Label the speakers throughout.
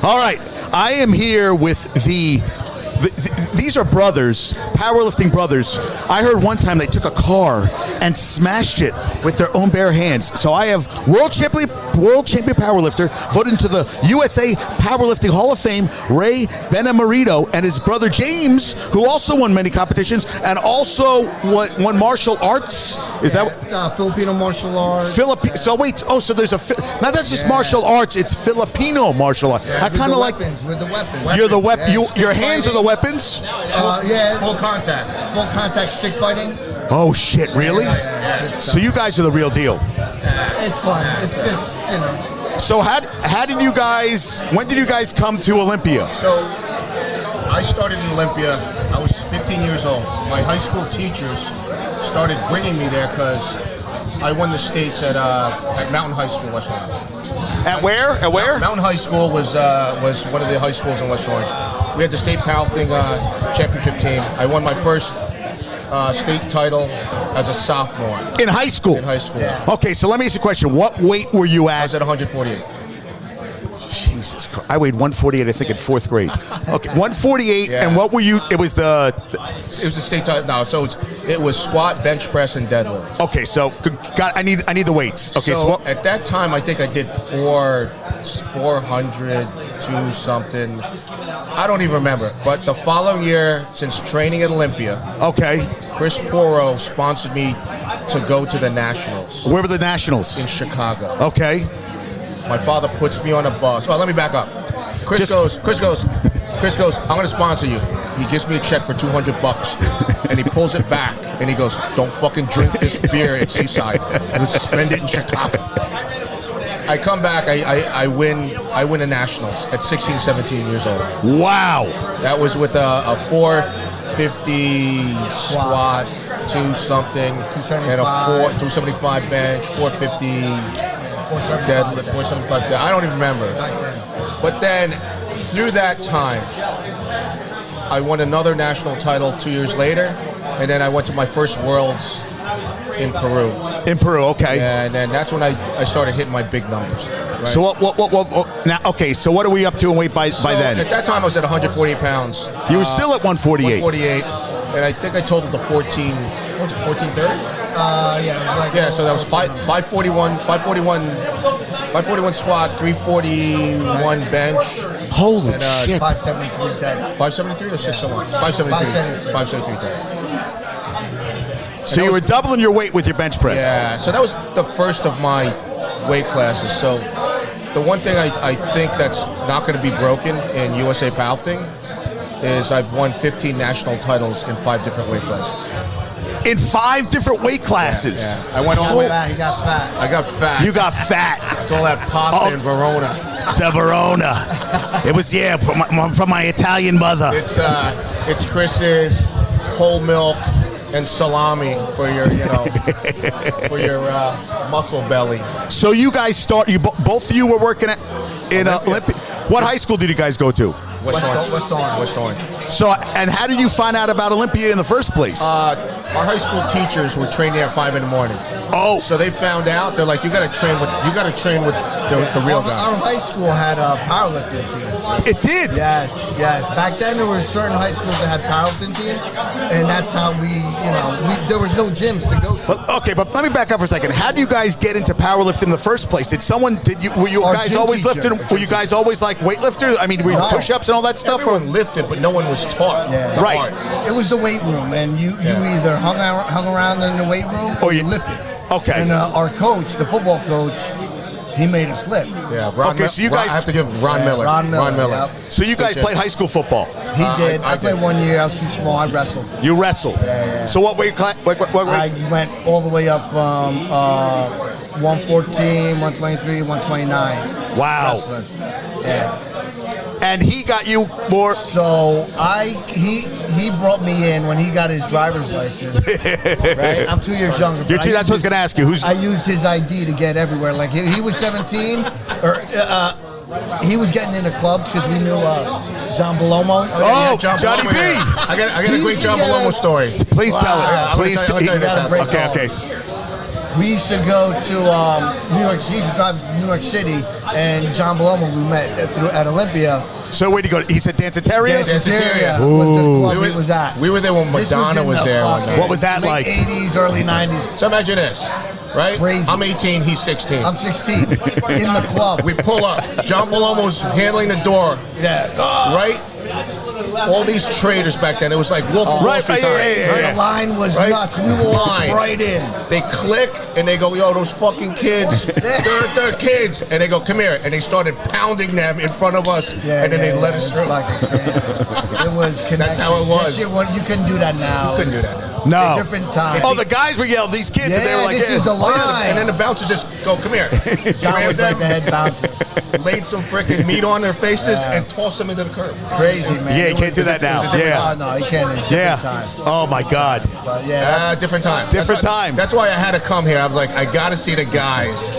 Speaker 1: All right, I am here with these are brothers, powerlifting brothers. I heard one time they took a car and smashed it with their own bare hands. So I have world champion powerlifter, voted into the USA Powerlifting Hall of Fame, Ray Benamerito, and his brother James, who also won many competitions and also won martial arts. Is that
Speaker 2: Filipino martial arts?
Speaker 1: So wait, so there's now that's just martial arts. It's Filipino martial arts. I kind of like
Speaker 2: with the weapons.
Speaker 1: You're the weapon. Your hands are the weapons.
Speaker 2: Full contact stick fighting.
Speaker 1: Oh shit! Really? So you guys are the real deal.
Speaker 2: It's fun. It's just
Speaker 1: So how did you guys? When did you guys come to Olympia?
Speaker 3: So I started in Olympia. I was 15 years old. My high school teachers started bringing me there because I won the states at Mountain High School, West Orange.
Speaker 1: At where? At where?
Speaker 3: Mountain High School was one of the high schools in West Orange. We had the state powerlifting championship team. I won my first state title as a sophomore.
Speaker 1: In high school?
Speaker 3: In high school.
Speaker 2: Yeah.
Speaker 1: Okay, so let me ask you a question. What weight were you
Speaker 3: I
Speaker 1: at?
Speaker 3: was at 148.
Speaker 1: Jesus Christ. I weighed 148, I think, in fourth grade. Okay, 148,
Speaker 3: Yeah.
Speaker 1: and what were you? It was the...
Speaker 3: It was the state title. No, so it was squat, bench press, and deadlift.
Speaker 1: Okay, so I need the weights. Okay, so
Speaker 3: at that time, I think I did 402 something. I don't even remember. But the following year, since training at Olympia,
Speaker 1: okay.
Speaker 3: Chris Poro sponsored me to go to the Nationals
Speaker 1: Where were the Nationals?
Speaker 3: in Chicago.
Speaker 1: Okay.
Speaker 3: My father puts me on a bus. Well, let me back up. Chris goes, I'm going to sponsor you. He gives me a check for $200, and he pulls it back, and he goes, don't fucking drink this beer at Seaside. You'll spend it in Chicago. I come back, I win the Nationals at 16, 17 years old.
Speaker 1: Wow.
Speaker 3: That was with a 450 squat, 2-something, and a 275 bench, 450 deadlift, 475 deadlift. I don't even remember. But then, through that time, I won another national title 2 years later, and then I went to my first Worlds in Peru.
Speaker 1: In Peru, okay.
Speaker 3: And then that's when I started hitting my big numbers. Right?
Speaker 1: So what now? Okay, so what are we up to in weight by then?
Speaker 3: At that time, I was at 148 pounds.
Speaker 1: You were still at 148.
Speaker 3: 148, and I think I totaled the 1430.
Speaker 2: Yeah,
Speaker 3: so that was 541 squat, 341 bench.
Speaker 1: Holy
Speaker 3: and,
Speaker 1: shit.
Speaker 2: 573 dead.
Speaker 3: 573 or 601? 573. 573 dead.
Speaker 1: So you were doubling your weight with your bench press.
Speaker 3: Yeah, so that was the first of my weight classes. So the one thing I think that's not going to be broken in USA Powerlifting is I've won 15 national titles in 5 different weight classes.
Speaker 1: In 5 different weight classes.
Speaker 3: Yeah. I went all the way.
Speaker 2: He got fat.
Speaker 3: I got fat.
Speaker 1: You got fat.
Speaker 3: It's all that pasta in Verona.
Speaker 1: The Verona. It was from my Italian mother.
Speaker 3: It's Chris's whole milk and salami for your muscle belly.
Speaker 1: So you guys both of you were working in Olympia. What high school did you guys go to?
Speaker 3: West Orange.
Speaker 1: So, and how did you find out about Olympia in the first place?
Speaker 3: Our high school teachers were training at 5 in the morning.
Speaker 1: Oh,
Speaker 3: so they found out. They're like, you got to train with the real guy.
Speaker 2: Our high school had a powerlifting team.
Speaker 1: It did.
Speaker 2: Yes. Back then there were certain high schools that had powerlifting teams, and that's how there was no gyms to go to.
Speaker 1: But let me back up for a second. How do you guys get into powerlifting in the first place? Were you guys always lifting? Were you guys always like weightlifters? I mean, were you push-ups and all that stuff?
Speaker 3: Everyone lifted, but no one was taught.
Speaker 2: Yeah.
Speaker 1: Right.
Speaker 3: Art.
Speaker 2: It was the weight room, and you either hung around in the weight room or you lifted.
Speaker 1: Okay.
Speaker 2: And our coach, the football coach, he made us lift.
Speaker 3: Yeah.
Speaker 1: So you guys
Speaker 3: I have to give Ron Miller.
Speaker 2: Ron Miller. Yep.
Speaker 1: So you guys played high school football?
Speaker 2: He did. I played 1 year. I was too small. I wrestled.
Speaker 1: You wrestled.
Speaker 2: Yeah.
Speaker 1: So what weight class? What
Speaker 2: I went all the way up from 114, 123, 129.
Speaker 1: Wow.
Speaker 2: Wrestling. Yeah.
Speaker 1: And he got you more.
Speaker 2: So he brought me in when he got his driver's license. Right? I'm 2 years younger.
Speaker 1: You're 2. That's what I was going to ask you.
Speaker 2: I used his ID to get everywhere. Like he was 17, or he was getting into clubs because we knew John Belomo.
Speaker 1: Oh, Johnny B.
Speaker 3: I got a great John Belomo story.
Speaker 1: Please tell it. Please
Speaker 3: tell you this.
Speaker 1: Okay.
Speaker 2: We used to go to New York. He used to drive us to New York City, and John Belomo, we met at Olympia.
Speaker 1: So where'd you go? He said Danceteria?
Speaker 2: Danceteria was the club he was at.
Speaker 3: We were there when Madonna was there one night.
Speaker 1: What was that like?
Speaker 2: Late 80s, early 90s.
Speaker 3: So imagine this, right?
Speaker 2: Crazy.
Speaker 3: I'm 18, he's 16.
Speaker 2: I'm 16 in the club.
Speaker 3: We pull up. John Belomo's handling the door.
Speaker 2: Yeah.
Speaker 3: Right? All these traders back then, it was like Wolf of Wall Street time.
Speaker 2: The line was nuts. We walked right in.
Speaker 3: They click and they go, yo, those fucking kids, they're kids. And they go, come here. And they started pounding them in front of us. And then they let us through.
Speaker 2: It was connection.
Speaker 3: That's how it was.
Speaker 2: You couldn't do that now.
Speaker 3: You couldn't do that now.
Speaker 1: No.
Speaker 2: Different time.
Speaker 1: Oh, the guys were yelling, these kids, and they were like,
Speaker 2: this is the line.
Speaker 3: And then the bouncers just go, come here.
Speaker 2: John was like the head bouncer.
Speaker 3: Laid some freaking meat on their faces and tossed them into the curb.
Speaker 2: Crazy, man.
Speaker 1: Yeah, you can't do that now. Yeah.
Speaker 2: No, you can't. Different time.
Speaker 1: Oh, my God.
Speaker 2: But yeah.
Speaker 3: Different time.
Speaker 1: Different time.
Speaker 3: That's why I had to come here. I was like, I got to see the guys.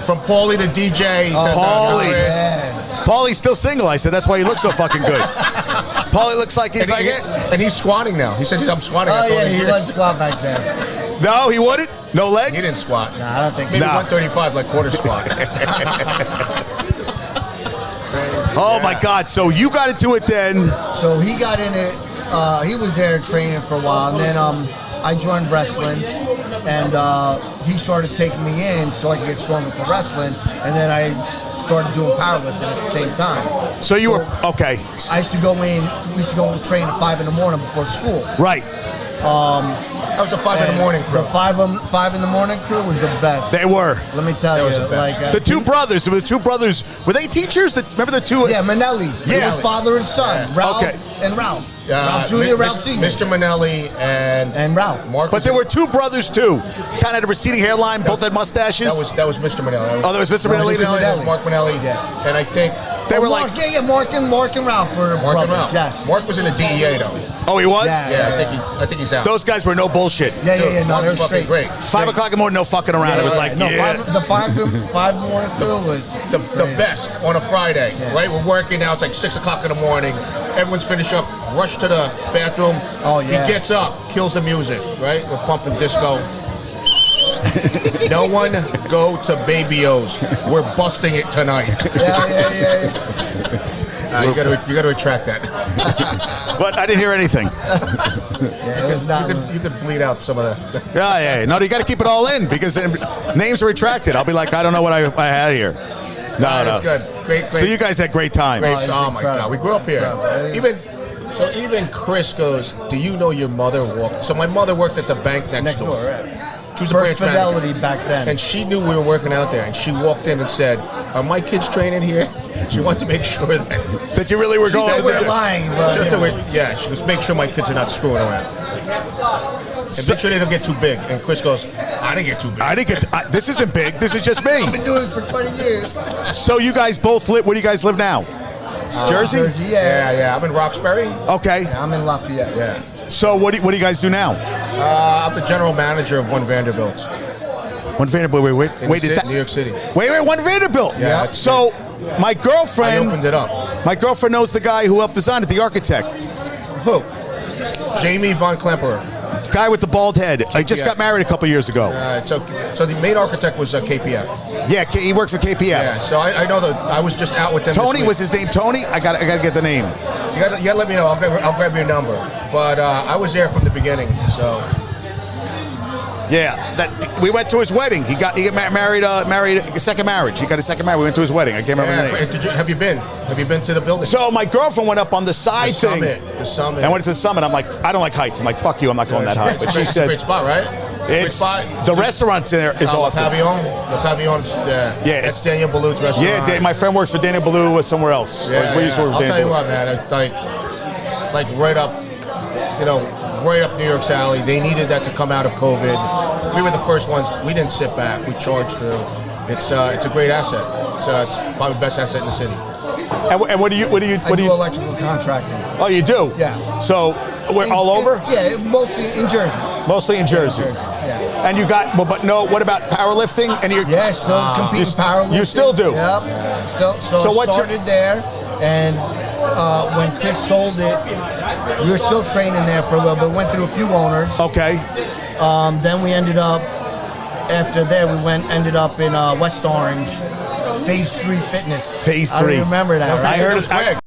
Speaker 3: From Paulie to DJ to
Speaker 1: Paulie.
Speaker 2: Yeah.
Speaker 1: Paulie's still single. I said, that's why he looks so fucking good. Paulie looks like he's like it.
Speaker 3: And he's squatting now. He says, I'm squatting.
Speaker 2: Oh, yeah, he was squat back then.
Speaker 1: No, he wouldn't? No legs?
Speaker 3: He didn't squat.
Speaker 2: Nah, I don't think
Speaker 3: Maybe 135, like quarter squat.
Speaker 1: Oh, my God. So you got into it then.
Speaker 2: So he got in it. He was there training for a while. And then I joined wrestling. And he started taking me in so I could get stronger for wrestling. And then I started doing powerlifting at the same time.
Speaker 1: So you were, okay.
Speaker 2: I used to go in, we used to go train at 5 in the morning before school.
Speaker 1: Right.
Speaker 3: That was a 5 in the morning crew.
Speaker 2: The 5 in the morning crew was the best.
Speaker 1: They were.
Speaker 2: Let me tell you. Like,
Speaker 1: the two brothers, were they teachers? Remember the two?
Speaker 2: Yeah, Manelli.
Speaker 1: Yeah.
Speaker 2: It was father and son. Ralph and Ralph. Ralph Jr., Ralph Sr.
Speaker 3: Mr. Manelli and
Speaker 2: Ralph.
Speaker 3: Mark.
Speaker 1: But there were two brothers too. Kind of had a receding hairline, both had mustaches.
Speaker 3: That was Mr. Manelli.
Speaker 1: Oh, that was Mr. Manelli.
Speaker 3: That was Mark Manelli. Yeah. And I think
Speaker 1: they were
Speaker 2: Mark,
Speaker 1: like
Speaker 2: Mark and Ralph were brothers.
Speaker 3: And Ralph.
Speaker 2: Yes.
Speaker 3: Mark was in the DEA though.
Speaker 1: Oh, he was?
Speaker 3: Yeah, I think he's out.
Speaker 1: Those guys were no bullshit.
Speaker 2: Yeah. No,
Speaker 3: Mark
Speaker 2: they
Speaker 3: was
Speaker 2: were
Speaker 3: fucking
Speaker 2: straight.
Speaker 3: great.
Speaker 1: 5 o'clock in the morning, no fucking around. It was like,
Speaker 2: the 5 morning crew was
Speaker 3: the best on a Friday, right? We're working now. It's like 6 o'clock in the morning. Everyone's finished up. Rush to the bathroom.
Speaker 2: Oh yeah.
Speaker 3: He gets up, kills the music, right? We're pumping disco. No one go to Baby O's. We're busting it tonight.
Speaker 2: Yeah.
Speaker 3: You got to retract that.
Speaker 1: But I didn't hear anything.
Speaker 3: You could bleed out some of that.
Speaker 1: Yeah. No, you got to keep it all in because names are retracted. I'll be like, I don't know what I had here. No.
Speaker 3: It's good. Great.
Speaker 1: So you guys had great times.
Speaker 3: Oh my God, we grew up here. Even Chris goes, do you know your mother walked? So my mother worked at the bank next door.
Speaker 2: Right.
Speaker 3: She was
Speaker 2: First
Speaker 3: a branch
Speaker 2: Fidelity
Speaker 3: manager.
Speaker 2: back then.
Speaker 3: And she knew we were working out there. And she walked in and said, are my kids training here? She wanted to make sure
Speaker 1: that you really were going
Speaker 2: to we're lying, bro.
Speaker 3: She goes, make sure my kids are not screwing around. And make sure they don't get too big. And Chris goes, I didn't get too big.
Speaker 1: This isn't big. This is just me.
Speaker 2: I've been doing this for 20 years.
Speaker 1: So you guys both live, where do you guys live now? Jersey?
Speaker 3: Yeah. I'm in Roxbury.
Speaker 1: Okay.
Speaker 2: Yeah, I'm in Lafayette.
Speaker 3: Yeah.
Speaker 1: So what do you guys do now?
Speaker 3: I'm the general manager of One Vanderbilt.
Speaker 1: One Vanderbilt. Wait, is that
Speaker 3: New York City?
Speaker 1: Wait, One Vanderbilt.
Speaker 3: Yeah.
Speaker 1: So my girlfriend.
Speaker 3: I opened it up.
Speaker 1: My girlfriend knows the guy who helped design it, the architect.
Speaker 3: Who? Jamie Von Klemperer.
Speaker 1: Guy with the bald head. I just got married a couple years ago.
Speaker 3: So the main architect was KPF.
Speaker 1: Yeah, he works for KPF.
Speaker 3: Yeah, so I know that I was just out with them.
Speaker 1: Tony was his name. Tony. I got to get the name.
Speaker 3: You gotta let me know. I'll grab your number. But I was there from the beginning. So.
Speaker 1: Yeah, we went to his wedding. He got married a second marriage. He got a second marriage. We went to his wedding. I can't remember the name.
Speaker 3: Have you been? Have you been to the building?
Speaker 1: So my girlfriend went up on the side thing.
Speaker 3: The summit.
Speaker 1: I went to the summit. I'm like, I don't like heights. I'm like, fuck you. I'm not going that high. But she said,
Speaker 3: great spot, right?
Speaker 1: It's the restaurant there is awesome.
Speaker 3: The Pavillon's that's Daniel Ballout's restaurant.
Speaker 1: Yeah, my friend works for Daniel Ballou somewhere else.
Speaker 3: Yeah, I'll tell you what, man. Like right up, right up New York's alley. They needed that to come out of COVID. We were the first ones. We didn't sit back. We charged through. It's a great asset. It's probably the best asset in the city.
Speaker 1: And what do you
Speaker 2: I do electrical contracting.
Speaker 1: Oh, you do?
Speaker 2: Yeah.
Speaker 1: So we're all over?
Speaker 2: Yeah, mostly in Jersey.
Speaker 1: Mostly in Jersey.
Speaker 2: Yeah.
Speaker 1: And you got what about powerlifting? And
Speaker 2: still compete in powerlifting.
Speaker 1: You still do?
Speaker 2: Yep. So started there, and when Chris sold it, we were still training there for a little bit. Went through a few owners.
Speaker 1: Okay.
Speaker 2: Then we ended up after there, we ended up in West Orange, Phase 3 Fitness.
Speaker 1: Phase
Speaker 2: I
Speaker 1: 3.
Speaker 2: remember that.
Speaker 3: I
Speaker 2: Right?
Speaker 3: heard it was quick.